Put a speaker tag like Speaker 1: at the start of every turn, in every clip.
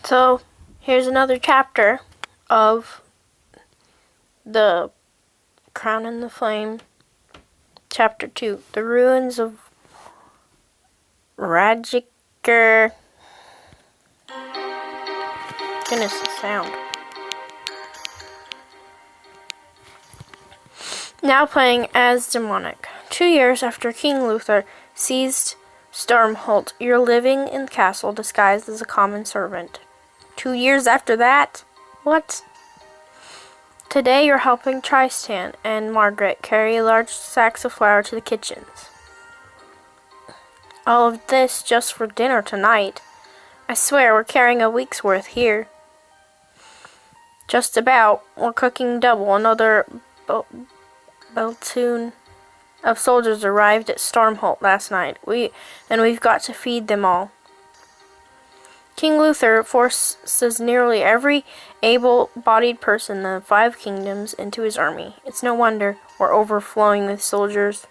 Speaker 1: So, here's another chapter of the Crown and the Flame. Chapter 2. The Ruins of Rajikar. Goodness, the sound. Now playing as Demonic. 2 years after King Luther seized Stormholt, you're living in the castle disguised as a common servant. 2 years after that? What? Today you're helping Tristan and Margaret carry large sacks of flour to the kitchens. All of this just for dinner tonight. I swear we're carrying a week's worth here. Just about. We're cooking double. Another platoon of soldiers arrived at Stormholt last night. We've got to feed them all. King Luther forces nearly every able-bodied person in the 5 kingdoms into his army. It's no wonder we're overflowing with soldiers.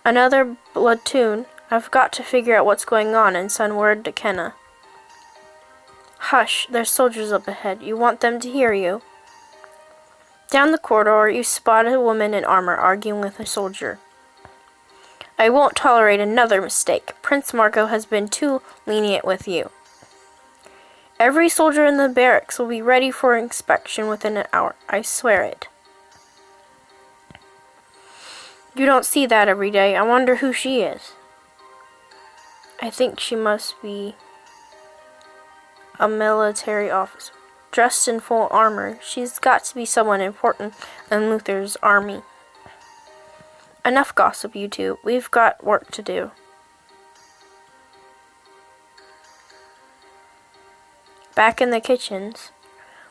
Speaker 1: Another platoon. I've got to figure out what's going on and send word to Kenna. Hush, there's soldiers up ahead. You want them to hear you. Down the corridor, you spot a woman in armor arguing with a soldier. I won't tolerate another mistake. Prince Marco has been too lenient with you. Every soldier in the barracks will be ready for inspection within an hour. I swear it. You don't see that every day. I wonder who she is. I think she must be a military officer. Dressed in full armor, she's got to be someone important in Luther's army. Enough gossip, you two. We've got work to do. Back in the kitchens.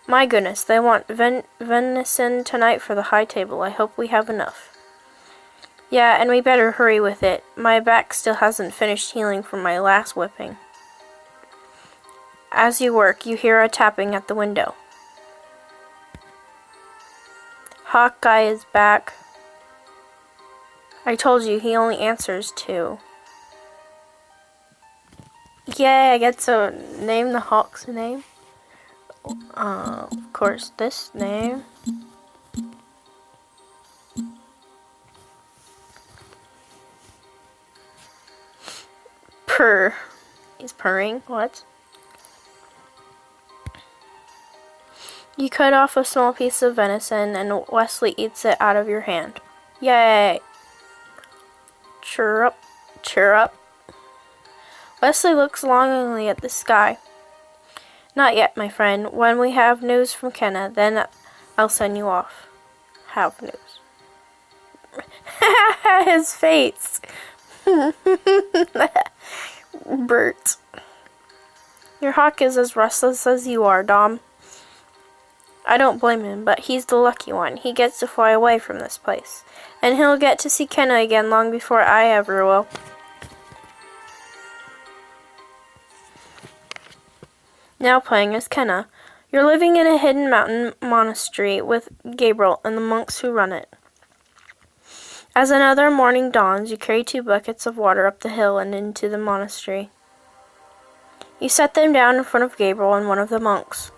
Speaker 1: My goodness, they want venison tonight for the high table. I hope we have enough. Yeah, and we better hurry with it. My back still hasn't finished healing from my last whipping. As you work, you hear a tapping at the window. Hawkeye is back. I told you, he only answers 2. Yay, I get to name the Hawk's name. Of course, this name. Purr. He's purring. What? You cut off a small piece of venison and Wesley eats it out of your hand. Yay! Chirrup, chirrup. Wesley looks longingly at the sky. Not yet, my friend. When we have news from Kenna, then I'll send you off. Have news. His face. Bert. Your hawk is as restless as you are, Dom. I don't blame him, but he's the lucky one. He gets to fly away from this place. And he'll get to see Kenna again long before I ever will. Now playing as Kenna. You're living in a hidden mountain monastery with Gabriel and the monks who run it. As another morning dawns, you carry 2 buckets of water up the hill and into the monastery. You set them down in front of Gabriel and one of the monks.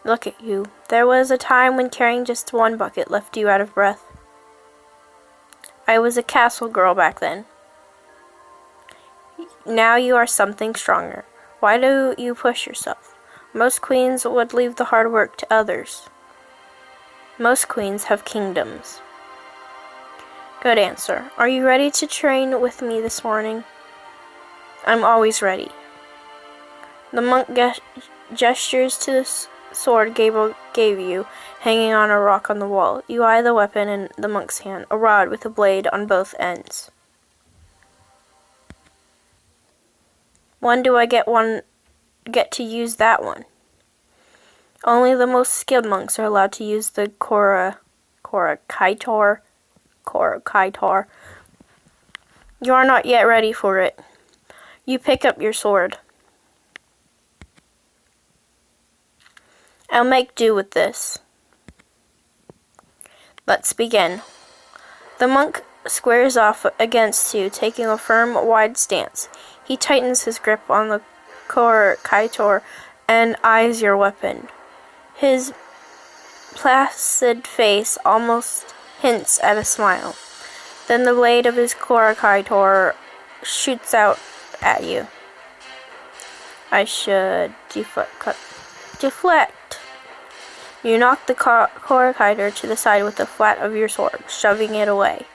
Speaker 1: Look at you. There was a time when carrying just 1 bucket left you out of breath. I was a castle girl back then. Now you are something stronger. Why do you push yourself? Most queens would leave the hard work to others. Most queens have kingdoms. Good answer. Are you ready to train with me this morning? I'm always ready. The monk gestures to the sword Gabriel gave you, hanging on a rock on the wall. You eye the weapon in the monk's hand, a rod with a blade on both ends. When do I get to use that one? Only the most skilled monks are allowed to use the Korakaitor. You are not yet ready for it. You pick up your sword. I'll make do with this. Let's begin. The monk squares off against you, taking a firm, wide stance. He tightens his grip on the Kaitor and eyes your weapon. His placid face almost hints at a smile. Then the blade of his Kaitor shoots out at you. I should deflect. You knock the Kaitor to the side with the flat of your sword, shoving it away.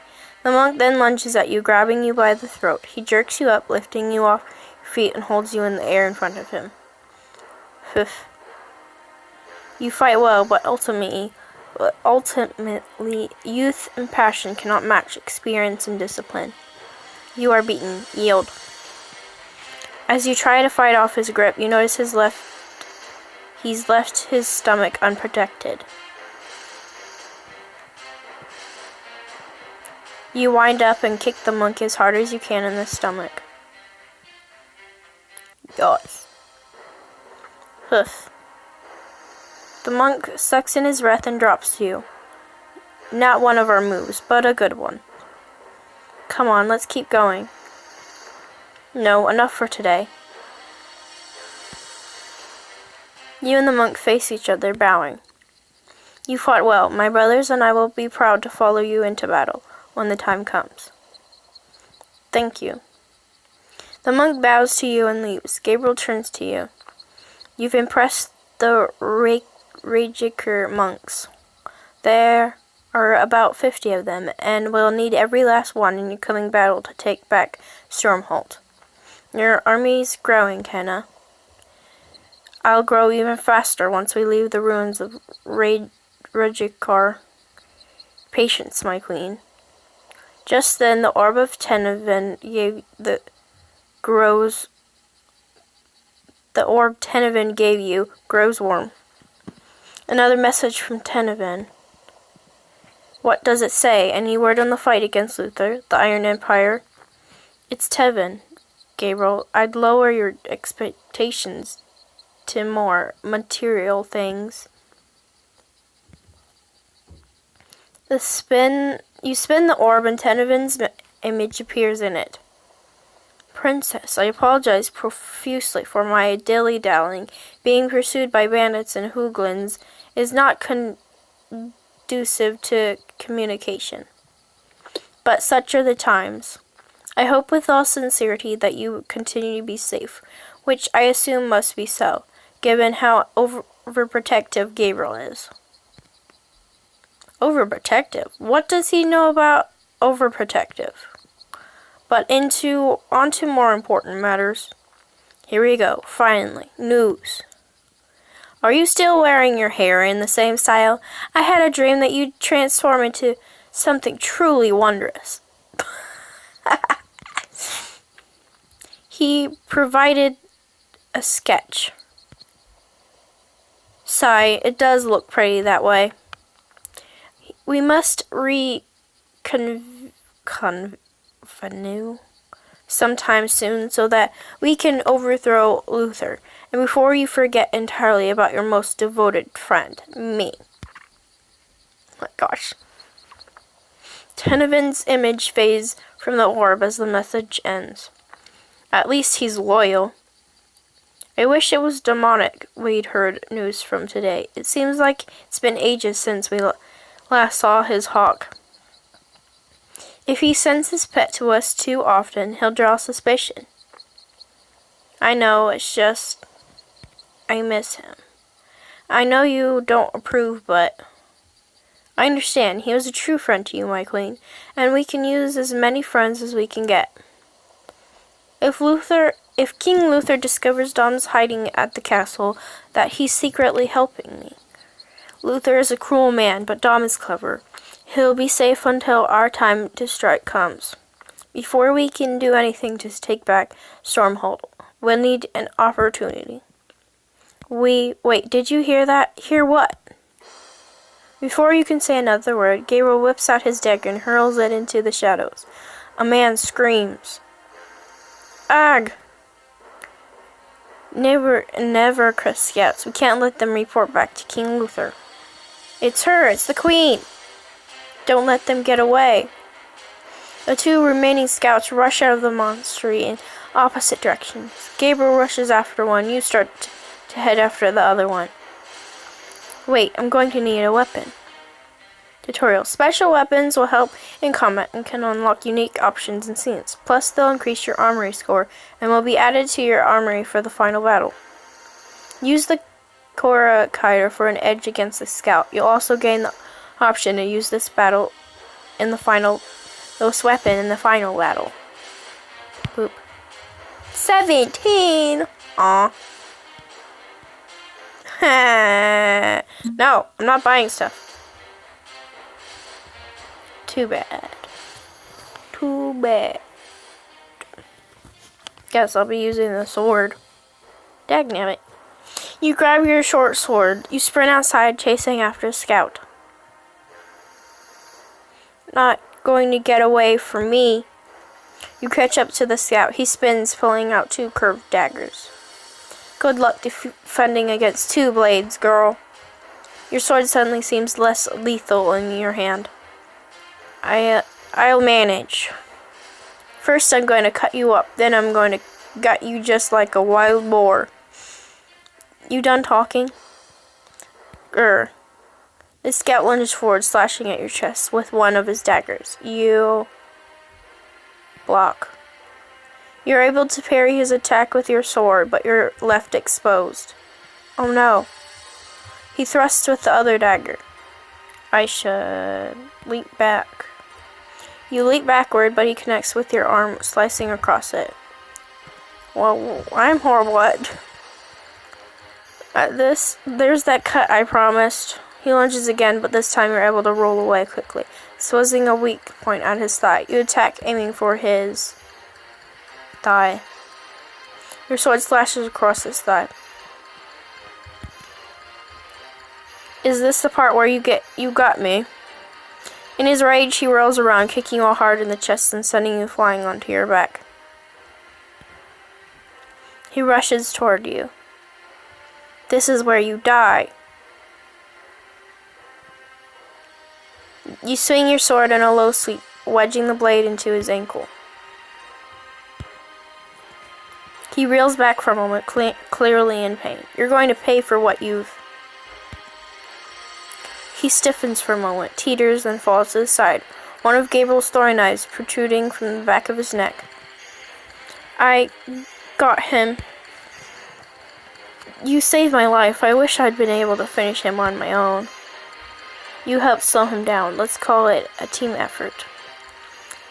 Speaker 1: The monk then lunges at you, grabbing you by the throat. He jerks you up, lifting you off your feet and holds you in the air in front of him. You fight well, but ultimately, youth and passion cannot match experience and discipline. You are beaten. Yield. As you try to fight off his grip, you notice he's left his stomach unprotected. You wind up and kick the monk as hard as you can in the stomach. Yes. The monk sucks in his breath and drops to you. Not one of our moves, but a good one. Come on, let's keep going. No, enough for today. You and the monk face each other, bowing. You fought well. My brothers and I will be proud to follow you into battle when the time comes. Thank you. The monk bows to you and leaves. Gabriel turns to you. You've impressed the Rajikar monks. There are about 50 of them, and we'll need every last one in your coming battle to take back Stormholt. Your army's growing, Kenna. I'll grow even faster once we leave the ruins of Rajikar. Patience, my queen. Just then, the orb of Tenevin gave you grows warm. Another message from Tenevin. What does it say? Any word on the fight against Luther, the Iron Empire? It's Tevin, Gabriel. I'd lower your expectations to more material things. You spin the orb and Tenevin's image appears in it. Princess, I apologize profusely for my dilly-dallying. Being pursued by bandits and hooglins is not conducive to communication. But such are the times. I hope with all sincerity that you continue to be safe, which I assume must be so, given how overprotective Gabriel is. Overprotective? What does he know about overprotective? But onto more important matters. Here we go. Finally, news. Are you still wearing your hair in the same style? I had a dream that you'd transform into something truly wondrous. He provided a sketch. Sigh, it does look pretty that way. We must reconvene sometime soon so that we can overthrow Luther. And before you forget entirely about your most devoted friend, me. My gosh. Tenevin's image fades from the orb as the message ends. At least he's loyal. I wish it was demonic we'd heard news from today. It seems like it's been ages since we last saw his hawk. If he sends his pet to us too often, he'll draw suspicion. I know, it's just I miss him. I know you don't approve, but I understand. He was a true friend to you, my queen, and we can use as many friends as we can get. If King Luther discovers Dom's hiding at the castle, that he's secretly helping me. Luther is a cruel man, but Dom is clever. He'll be safe until our time to strike comes. Before we can do anything to take back Stormholt, we'll need an opportunity. Wait, did you hear that? Hear what? Before you can say another word, Gabriel whips out his dagger and hurls it into the shadows. A man screams. Ag! Never, Chris scouts. We can't let them report back to King Luther. It's her, it's the queen! Don't let them get away. The two remaining scouts rush out of the monastery and opposite directions. Gabriel rushes after one. You start to head after the other one. Wait, I'm going to need a weapon. Tutorial. Special weapons will help in combat and can unlock unique options and scenes. Plus, they'll increase your armory score and will be added to your armory for the final battle. Use the Kora Kiter for an edge against the scout. You'll also gain the option to use this weapon in the final battle. Boop. 17! Aw. No, I'm not buying stuff. Too bad. Too bad. Guess I'll be using the sword. Dagnabbit. You grab your short sword. You sprint outside, chasing after a scout. Not going to get away from me. You catch up to the scout. He spins, pulling out 2 curved daggers. Good luck defending against 2 blades, girl. Your sword suddenly seems less lethal in your hand. I'll manage. First I'm going to cut you up, then I'm going to gut you just like a wild boar. You done talking? The scout lunges forward, slashing at your chest with one of his daggers. You block. You're able to parry his attack with your sword, but you're left exposed. Oh no. He thrusts with the other dagger. I should leap back. You leap backward, but he connects with your arm, slicing across it. Well, I'm horrible at this. There's that cut I promised. He lunges again, but this time you're able to roll away quickly, swizzing a weak point at his thigh. You attack, aiming for his thigh. Your sword slashes across his thigh. Is this the part where you got me? In his rage, he whirls around, kicking you all hard in the chest and sending you flying onto your back. He rushes toward you. This is where you die. You swing your sword in a low sweep, wedging the blade into his ankle. He reels back for a moment, clearly in pain. You're going to pay for what you've... He stiffens for a moment, teeters, then falls to the side, one of Gabriel's throwing knives protruding from the back of his neck. I got him. You saved my life. I wish I'd been able to finish him on my own. You helped slow him down. Let's call it a team effort.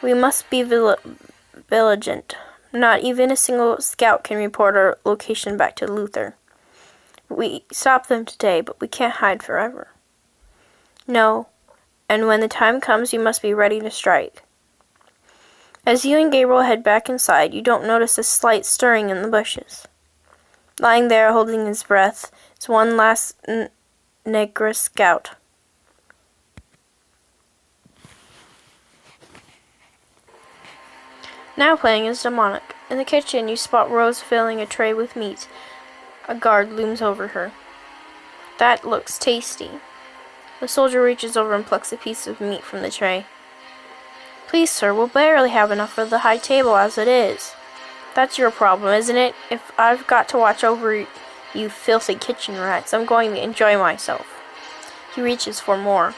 Speaker 1: We must be vigilant. Not even a single scout can report our location back to Luther. We stopped them today, but we can't hide forever. No, and when the time comes, you must be ready to strike. As you and Gabriel head back inside, you don't notice a slight stirring in the bushes. Lying there, holding his breath, is one last Negra scout. Now playing is demonic. In the kitchen, you spot Rose filling a tray with meat. A guard looms over her. That looks tasty. The soldier reaches over and plucks a piece of meat from the tray. Please, sir, we'll barely have enough for the high table as it is. That's your problem, isn't it? If I've got to watch over you filthy kitchen rats, I'm going to enjoy myself. He reaches for more.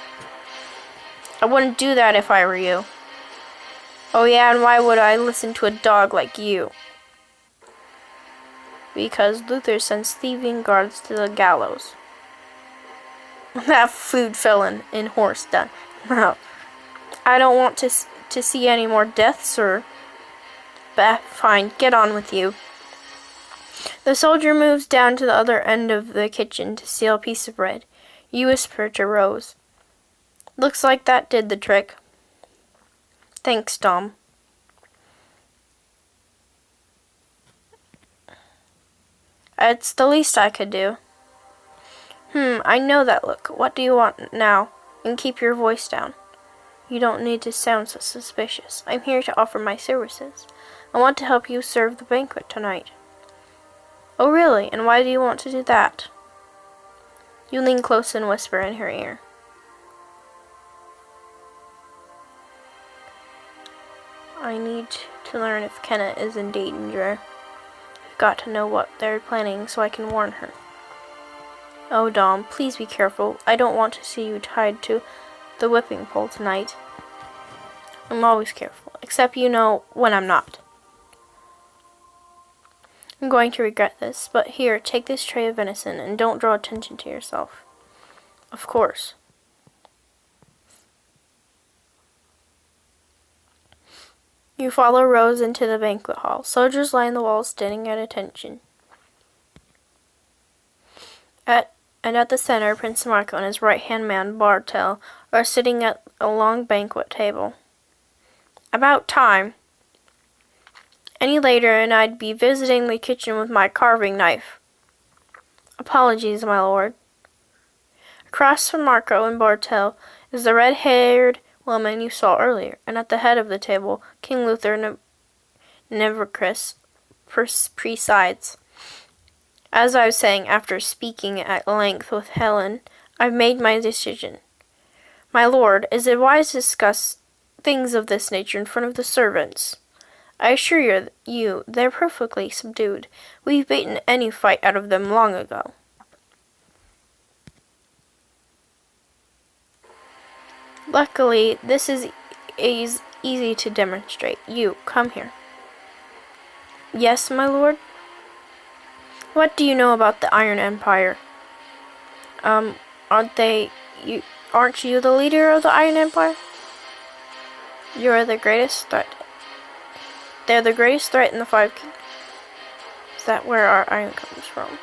Speaker 1: I wouldn't do that if I were you. Oh yeah, and why would I listen to a dog like you? Because Luther sends thieving guards to the gallows. That food fell in horse dung. No, I don't want to see any more deaths, sir. Bah, fine, get on with you. The soldier moves down to the other end of the kitchen to steal a piece of bread. You whisper to Rose. Looks like that did the trick. Thanks, Dom. It's the least I could do. I know that look. What do you want now? And keep your voice down. You don't need to sound so suspicious. I'm here to offer my services. I want to help you serve the banquet tonight. Oh, really? And why do you want to do that? You lean close and whisper in her ear. I need to learn if Kenna is in danger. I've got to know what they're planning so I can warn her. Oh, Dom, please be careful. I don't want to see you tied to the whipping pole tonight. I'm always careful, except when I'm not. I'm going to regret this, but here, take this tray of venison and don't draw attention to yourself. Of course. You follow Rose into the banquet hall. Soldiers line the walls, standing at attention. At the center, Prince Marco and his right-hand man, Bartel, are sitting at a long banquet table. About time. Any later and I'd be visiting the kitchen with my carving knife. Apologies, my lord. Across from Marco and Bartel is the red-haired woman you saw earlier, and at the head of the table, King Luther Nevercris presides. As I was saying, after speaking at length with Helen, I've made my decision. My lord, is it wise to discuss things of this nature in front of the servants? I assure you, they're perfectly subdued. We've beaten any fight out of them long ago. Luckily, this is easy to demonstrate. You, come here. Yes, my lord? What do you know about the Iron Empire? Aren't you the leader of the Iron Empire? You're the greatest threat. They're the greatest threat in the Five Kingdoms. Is that where our iron comes from?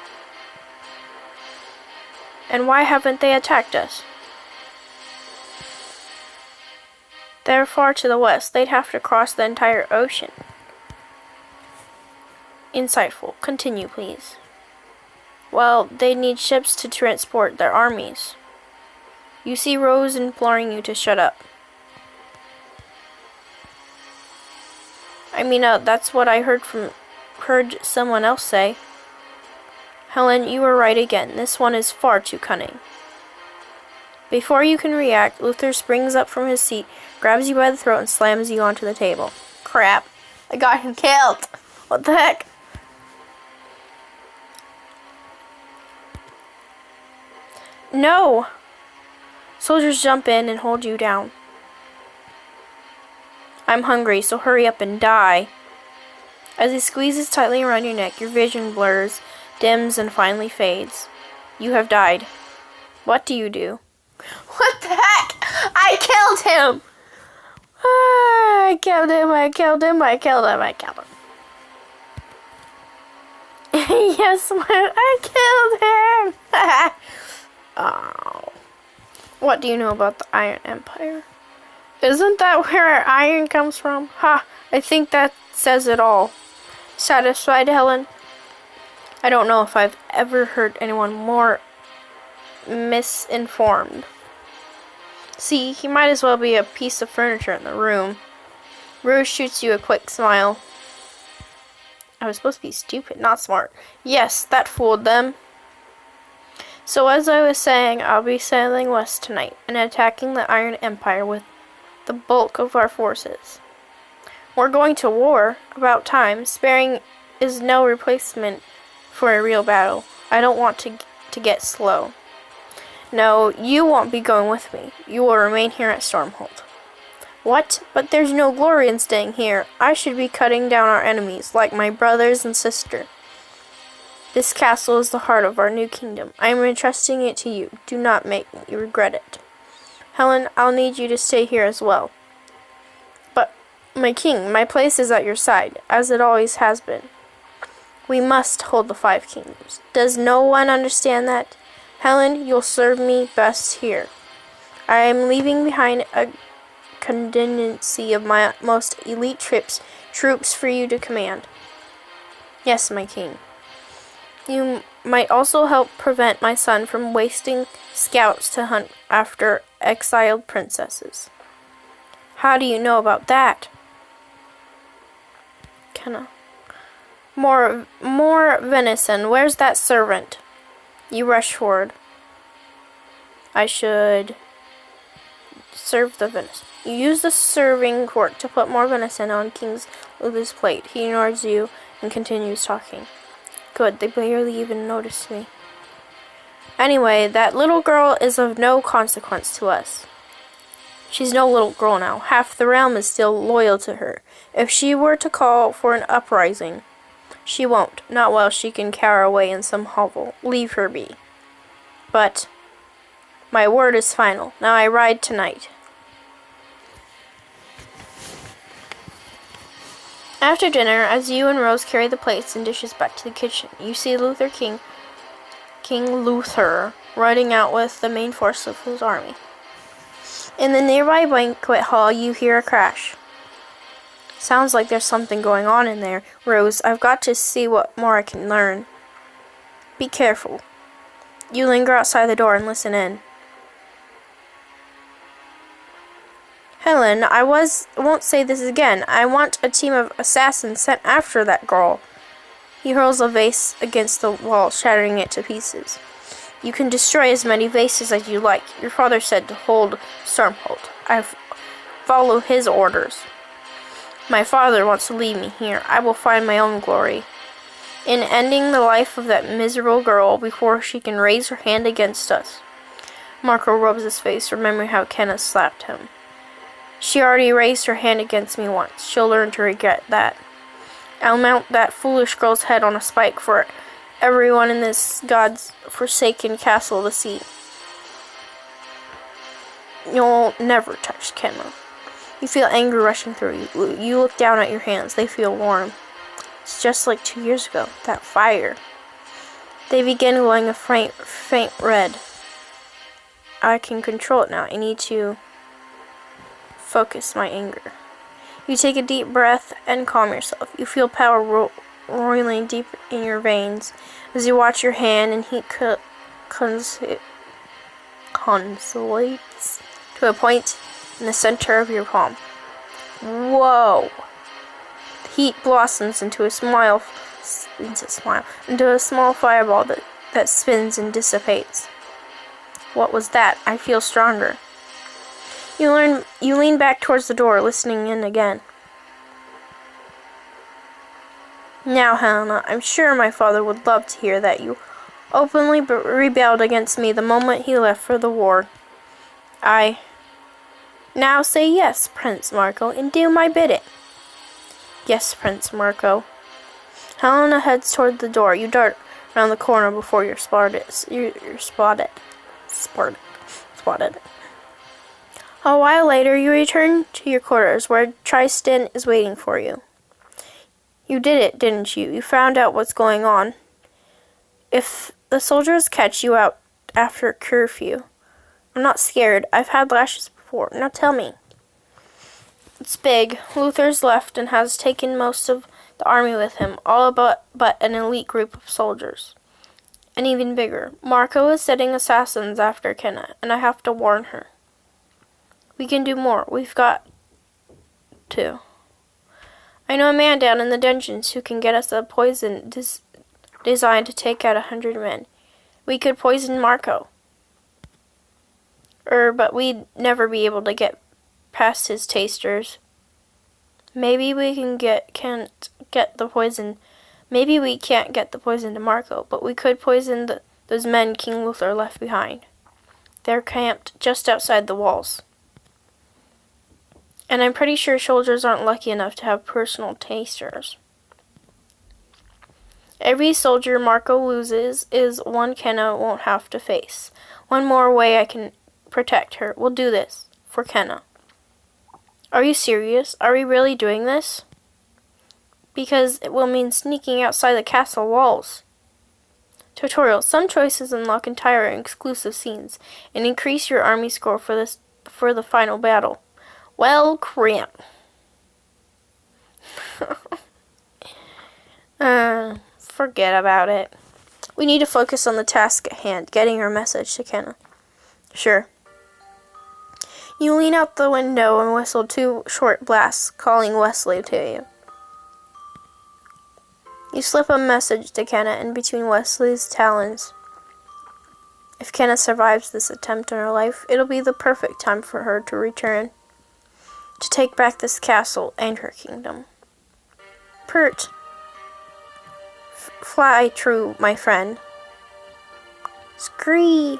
Speaker 1: And why haven't they attacked us? They're far to the west. They'd have to cross the entire ocean. Insightful. Continue, please. Well, they need ships to transport their armies. You see Rose imploring you to shut up. I mean, that's what I heard someone else say. Helen, you were right again. This one is far too cunning. Before you can react, Luther springs up from his seat, grabs you by the throat, and slams you onto the table. Crap. I got him killed. What the heck? No! Soldiers jump in and hold you down. I'm hungry, so hurry up and die. As he squeezes tightly around your neck, your vision blurs, dims, and finally fades. You have died. What do you do? What the heck? I killed him! I killed him. Yes, I killed him! Oh. What do you know about the Iron Empire? Isn't that where our iron comes from? Ha! I think that says it all. Satisfied, Helen? I don't know if I've ever heard anyone more misinformed. See, he might as well be a piece of furniture in the room. Rose shoots you a quick smile. I was supposed to be stupid, not smart. Yes, that fooled them. So as I was saying, I'll be sailing west tonight and attacking the Iron Empire with the bulk of our forces. We're going to war. About time. Sparing is no replacement for a real battle. I don't want to get slow. No, you won't be going with me. You will remain here at Stormhold. What? But there's no glory in staying here. I should be cutting down our enemies, like my brothers and sister. This castle is the heart of our new kingdom. I am entrusting it to you. Do not make me regret it. Helen, I'll need you to stay here as well. But, my king, my place is at your side, as it always has been. We must hold the Five Kingdoms. Does no one understand that? Helen, you'll serve me best here. I am leaving behind a contingency of my most elite troops for you to command. Yes, my king. You might also help prevent my son from wasting scouts to hunt after exiled princesses. How do you know about that? More venison. Where's that servant? You rush forward. I should serve the venison. You use the serving fork to put more venison on King with his plate. He ignores you and continues talking. Good, they barely even noticed me. Anyway, that little girl is of no consequence to us. She's no little girl now. Half the realm is still loyal to her. If she were to call for an uprising, she won't. Not while she can cower away in some hovel. Leave her be. But my word is final. Now I ride tonight. After dinner, as you and Rose carry the plates and dishes back to the kitchen, you see King Luther, riding out with the main force of his army. In the nearby banquet hall, you hear a crash. Sounds like there's something going on in there. Rose, I've got to see what more I can learn. Be careful. You linger outside the door and listen in. Helen, I won't say this again. I want a team of assassins sent after that girl. He hurls a vase against the wall, shattering it to pieces. You can destroy as many vases as you like. Your father said to hold Stormholt. I follow his orders. My father wants to leave me here. I will find my own glory in ending the life of that miserable girl before she can raise her hand against us. Marco rubs his face, remembering how Kenneth slapped him. She already raised her hand against me once. She'll learn to regret that. I'll mount that foolish girl's head on a spike for everyone in this God's forsaken castle to see. You'll never touch Kenna. You feel anger rushing through you. You look down at your hands. They feel warm. It's just like 2 years ago. That fire. They begin glowing a faint red. I can control it now. I need to focus my anger. You take a deep breath and calm yourself. You feel power roiling deep in your veins as you watch your hand and heat consolidates to a point in the center of your palm. Whoa! The heat blossoms into a small fireball that spins and dissipates. What was that? I feel stronger. You lean back towards the door, listening in again. Now, Helena, I'm sure my father would love to hear that you openly rebelled against me the moment he left for the war. Now say yes, Prince Marco, and do my bidding. Yes, Prince Marco. Helena heads toward the door. You dart around the corner before you're spotted. A while later, you return to your quarters, where Tristan is waiting for you. You did it, didn't you? You found out what's going on. If the soldiers catch you out after curfew, I'm not scared. I've had lashes before. Now tell me. It's big. Luther's left and has taken most of the army with him, all but an elite group of soldiers. And even bigger. Marco is setting assassins after Kenna, and I have to warn her. We can do more. We've got to. I know a man down in the dungeons who can get us a poison designed to take out 100 men. We could poison Marco. But we'd never be able to get past his tasters. Maybe we can't get the poison. Maybe we can't get the poison to Marco, but we could poison those men King Luther left behind. They're camped just outside the walls. And I'm pretty sure soldiers aren't lucky enough to have personal tasters. Every soldier Marco loses is one Kenna won't have to face. One more way I can protect her. We'll do this. For Kenna. Are you serious? Are we really doing this? Because it will mean sneaking outside the castle walls. Tutorial. Some choices unlock entire exclusive scenes and increase your army score for the final battle. Well, crap. Forget about it. We need to focus on the task at hand, getting our message to Kenna. Sure. You lean out the window and whistle 2 short blasts, calling Wesley to you. You slip a message to Kenna in between Wesley's talons. If Kenna survives this attempt on her life, it'll be the perfect time for her to return. To take back this castle and her kingdom. Pert. Fly true, my friend. Scree.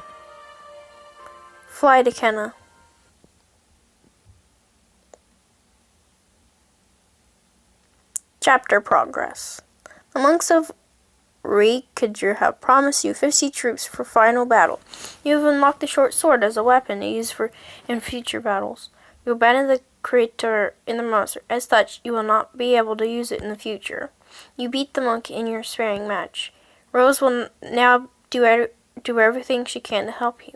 Speaker 1: Fly to Kenna. Chapter progress. The monks of Rikadir have promised you 50 troops for final battle. You have unlocked the short sword as a weapon to use in future battles. You abandoned the creator in the monster. As such, you will not be able to use it in the future. You beat the monk in your sparring match. Rose will now do everything she can to help you.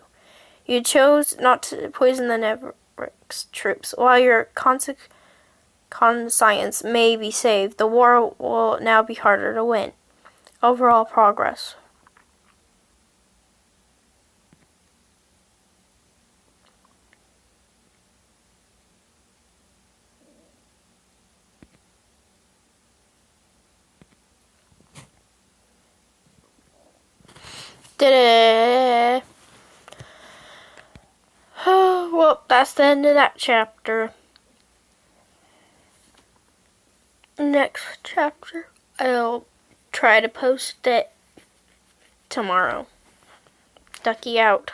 Speaker 1: You chose not to poison the Nevrik's troops. While your conscience may be saved, the war will now be harder to win. Overall progress. Well, that's the end of that chapter. Next chapter, I'll try to post it tomorrow. Ducky out.